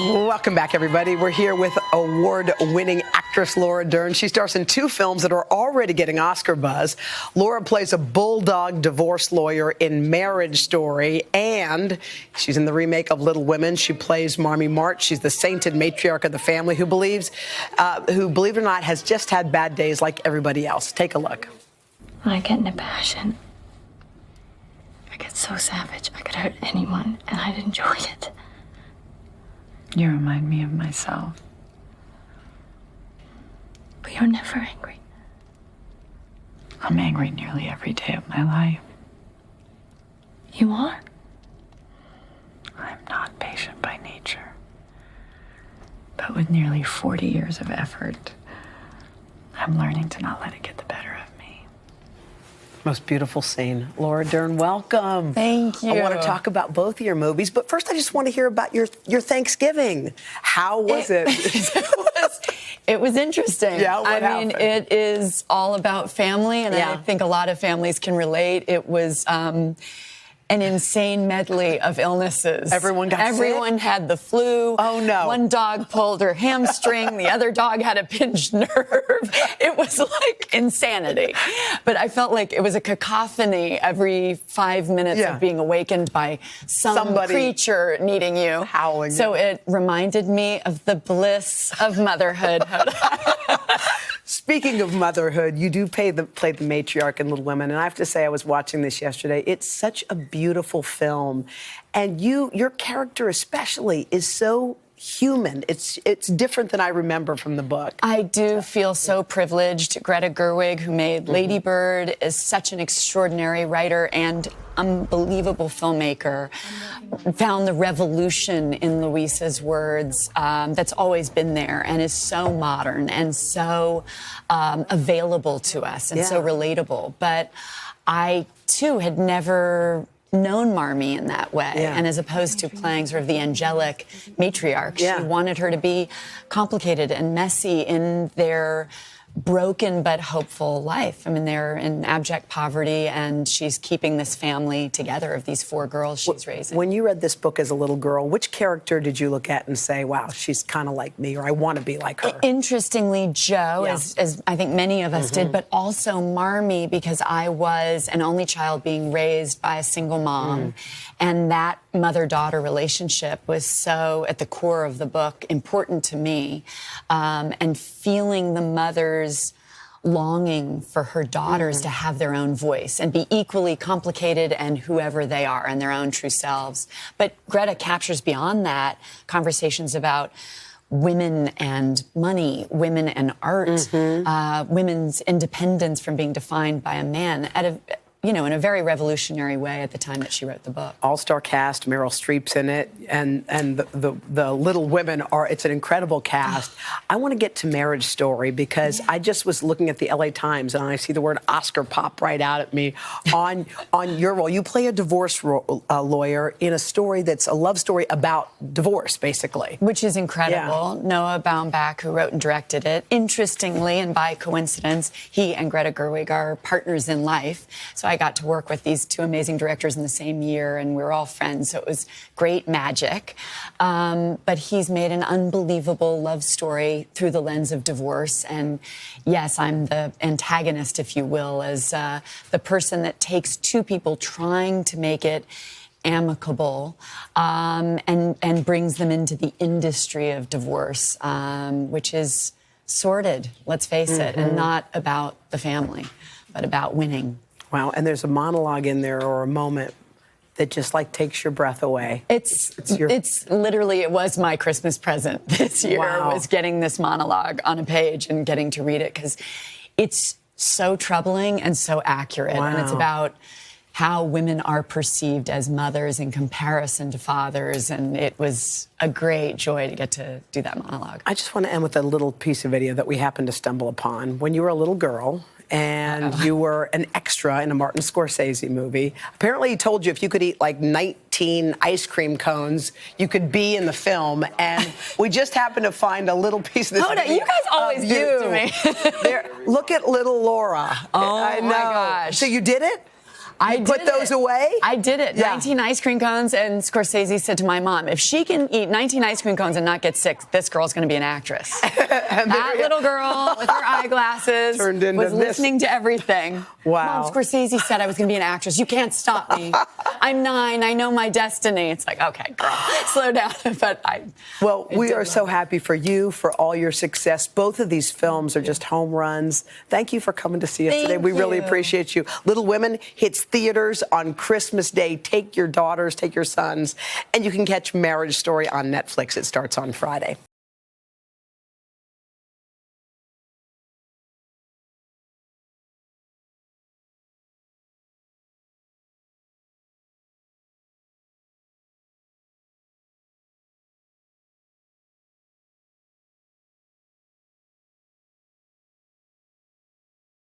Welcome back, everybody. We're here with award-winning actress Laura Dern. She stars in 2 films that are already getting Oscar buzz. Laura plays a bulldog divorce lawyer in Marriage Story, and she's in the remake of Little Women. She plays Marmee March. She's the sainted matriarch of the family who, believe it or not, has just had bad days like everybody else. Take a look. When I get into passion, I get so savage. I could hurt anyone, and I'd enjoy it. You remind me of myself. But you're never angry. I'm angry nearly every day of my life. You are? I'm not patient by nature. But with nearly 40 years of effort, I'm learning to not let it get the better of me. Most beautiful scene. Laura Dern, welcome. Thank you. I want to talk about both of your movies, but first I just want to hear about your Thanksgiving. How was it? It was interesting. Yeah, what happened? It is all about family, and I think a lot of families can relate. It was an insane medley of illnesses. Everyone got sick? Everyone had the flu. Oh, no. One dog pulled her hamstring. The other dog had a pinched nerve. It was like insanity. But I felt like it was a cacophony every 5 minutes of being awakened by somebody creature needing you. Howling. So it reminded me of the bliss of motherhood. Speaking of motherhood, you do play the matriarch in Little Women, and I have to say I was watching this yesterday. It's such a beautiful film, and your character especially is so human. It's different than I remember from the book. I do feel so privileged. Greta Gerwig, who made Lady Bird, is such an extraordinary writer and unbelievable filmmaker. Found the revolution in Luisa's words that's always been there and is so modern and so available to us and so relatable. But I, too, had never known Marmee in that way. And as opposed to playing sort of the angelic matriarch, she wanted her to be complicated and messy in their broken but hopeful life. I mean, they're in abject poverty, and she's keeping this family together of these 4 girls she's raising. When you read this book as a little girl, which character did you look at and say, wow, she's kind of like me, or I want to be like her? Interestingly, Jo, as I think many of us did, but also Marmee, because I was an only child being raised by a single mom, and that mother-daughter relationship was so at the core of the book important to me, and feeling the mother's longing for her daughters to have their own voice and be equally complicated and whoever they are and their own true selves. But Greta captures beyond that conversations about women and money, women and art, women's independence from being defined by a man in a very revolutionary way at the time that she wrote the book. All-star cast, Meryl Streep's in it, and the Little Women it's an incredible cast. I want to get to Marriage Story because I just was looking at the LA Times and I see the word Oscar pop right out at me on your role. You play a divorce lawyer in a story that's a love story about divorce, basically. Which is incredible. Yeah. Noah Baumbach, who wrote and directed it. Interestingly, and by coincidence, he and Greta Gerwig are partners in life. So I got to work with these 2 amazing directors in the same year, and we were all friends, so it was great magic. But he's made an unbelievable love story through the lens of divorce, and yes, I'm the antagonist, if you will, as the person that takes 2 people trying to make it amicable and brings them into the industry of divorce, which is sordid, let's face it, and not about the family, but about winning. Wow, and there's a monologue in there or a moment that just like takes your breath away. It's literally, it was my Christmas present this year, was getting this monologue on a page and getting to read it, because it's so troubling and so accurate. And it's about how women are perceived as mothers in comparison to fathers, and it was a great joy to get to do that monologue. I just want to end with a little piece of video that we happened to stumble upon. When you were a little girl, and you were an extra in a Martin Scorsese movie. Apparently he told you if you could eat like 19 ice cream cones, you could be in the film. And we just happened to find a little piece of this video. You guys always do this to me. Look at little Laura. Oh, my gosh. So you did it? I You put did those it. away? I did it. Yeah. 19 ice cream cones, and Scorsese said to my mom, if she can eat 19 ice cream cones and not get sick, this girl's going to be an actress. That little girl with her eyeglasses Turned into was listening to everything. Wow. Mom, Scorsese said I was going to be an actress. You can't stop me. I'm 9. I know my destiny. It's like, okay, girl, slow down. Well, we are so happy for you, for all your success. Both of these films are just home runs. Thank you for coming to see us today. We really appreciate you. Little Women hits theaters on Christmas Day. Take your daughters, take your sons, and you can catch Marriage Story on Netflix. It starts on Friday.